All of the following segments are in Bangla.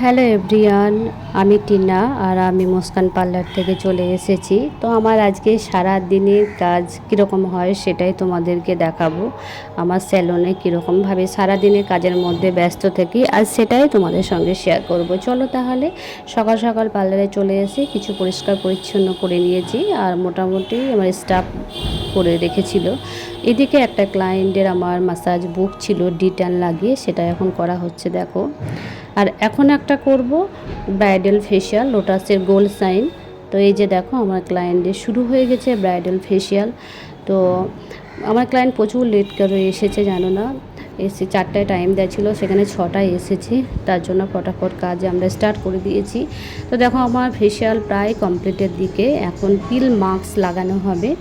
হ্যালো এভরিওয়ান, আমি টিনা আর আমি মুস্কান পার্লার থেকে চলে এসেছি। তো আমার আজকে সারা দিনের কাজ কীরকম হয় সেটাই তোমাদেরকে দেখাবো। আমার স্যালনে কীরকমভাবে সারাদিনের কাজের মধ্যে ব্যস্ত থাকি আর সেটাই তোমাদের সঙ্গে শেয়ার করব। চলো তাহলে সকাল সকাল পার্লারে চলে এসে কিছু পরিষ্কার পরিচ্ছন্ন করে নিয়েছি আর মোটামুটি আমার স্টাফ করে রেখেছিল। এদিকে একটা ক্লায়েন্টের আমার মাসাজ বুক ছিল ডিটান লাগিয়ে, সেটা এখন করা হচ্ছে দেখো। আর এখন একটা করব ব্রাইডাল ফেশিয়াল, লোটাসের গোল্ড সাইন। তো এই যে দেখো আমার ক্লায়েন্টের শুরু হয়ে গেছে ব্রাইডাল ফেশিয়াল। তো আমার ক্লায়েন্ট প্রচুর লেট করে এসেছে, জানো না, এসে 4টায় টাইম দেওয়া ছিল, সেখানে 6টায় এসেছি। তার জন্য ফটাফট কাজ আমরা স্টার্ট করে দিয়েছি। তো দেখো আমার ফেশিয়াল প্রায় কমপ্লিটের দিকে। এখন পিল মাস্ক লাগানো হবে।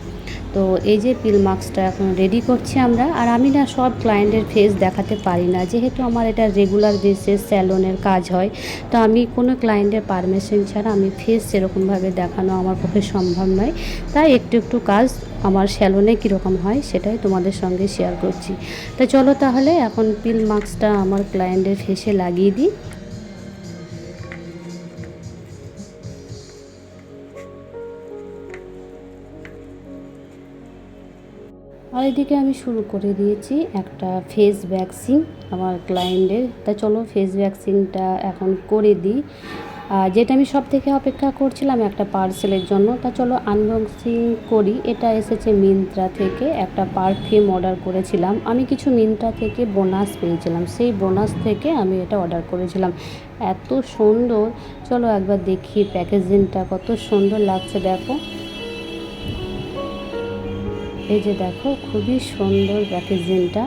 তো এই যে পিল মাস্কটা এখন রেডি করছি আমরা। আর আমি না সব ক্লায়েন্টের ফেস দেখাতে পারি না, যেহেতু আমার এটা রেগুলার বেসিস স্যালনের কাজ হয়। তো আমি কোনো ক্লায়েন্টের পারমিশন ছাড়া আমি ফেস সেরকমভাবে দেখানো আমার পক্ষে সম্ভব নয়। তাই একটু একটু কাজ আমার স্যালনে কীরকম হয় সেটাই তোমাদের সঙ্গে শেয়ার করছি। তো চলো তাহলে এখন পিল মাস্কটা আমার ক্লায়েন্টের ফেসে লাগিয়ে দিই। আর এদিকে আমি শুরু করে দিয়েছি একটা ফেস ভ্যাকসিন আমার ক্লায়েন্টের। তা চলো ফেস ভ্যাকসিনটা এখন করে দিই। যেটা আমি সব থেকে অপেক্ষা করছিলাম একটা পার্সেলের জন্য। তা চলো আনবক্সিং করি। এটা এসেছে মিন্ত্রা থেকে, একটা পারফিউম অর্ডার করেছিলাম আমি। কিছু মিন্ত্রা থেকে বোনাস পেয়েছিলাম, সেই বোনাস থেকে আমি এটা অর্ডার করেছিলাম। এত সুন্দর, চলো একবার দেখি প্যাকেজিংটা কত সুন্দর লাগছে দেখো। এই যে দেখো খুবই সুন্দর প্যাকেজিংটা।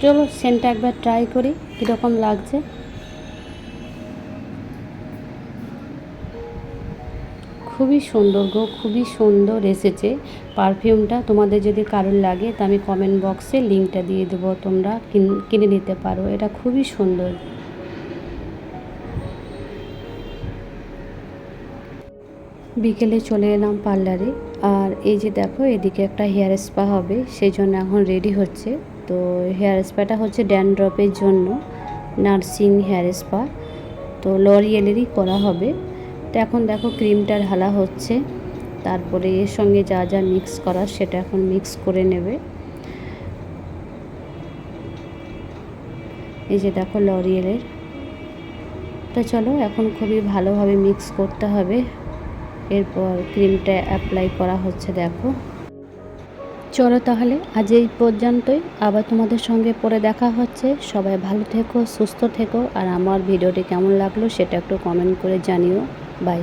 চলো সেন্টটা একবার ট্রাই করি কীরকম লাগছে। খুবই সুন্দর গো, খুবই সুন্দর এসেছে পারফিউমটা। তোমাদের যদি কারোর লাগে তা আমি কমেন্ট বক্সে লিঙ্কটা দিয়ে দেবো, তোমরা কিনে নিতে পারো। এটা খুবই সুন্দর। বিকেলে চলে এলাম পার্লারে। আর এই যে দেখো এদিকে একটা হেয়ার স্পা হবে, সেই জন্য এখন রেডি হচ্ছে। তো হেয়ার স্পাটা হচ্ছে ড্যান্ড্রফের জন্য, নার্সিং হেয়ার স্পা। তো লরিয়েলেরই করা হবে। তো এখন দেখো ক্রিমটা ঢালা হচ্ছে, তারপরে এর সঙ্গে যা যা মিক্স করার সেটা এখন মিক্স করে নেবে। এই যে দেখো লরিয়েলের। তো চলো এখন খুবই ভালোভাবে মিক্স করতে হবে। এরপর ক্রিমটা অ্যাপ্লাই করা হচ্ছে দেখো। চলো তাহলে আজ এই পর্যন্তই, আবার তোমাদের সঙ্গে পরে দেখা হচ্ছে। সবাই ভালো থেকো, সুস্থ থেকো। আর আমার ভিডিওটি কেমন লাগলো সেটা একটু কমেন্ট করে জানিও। বাই।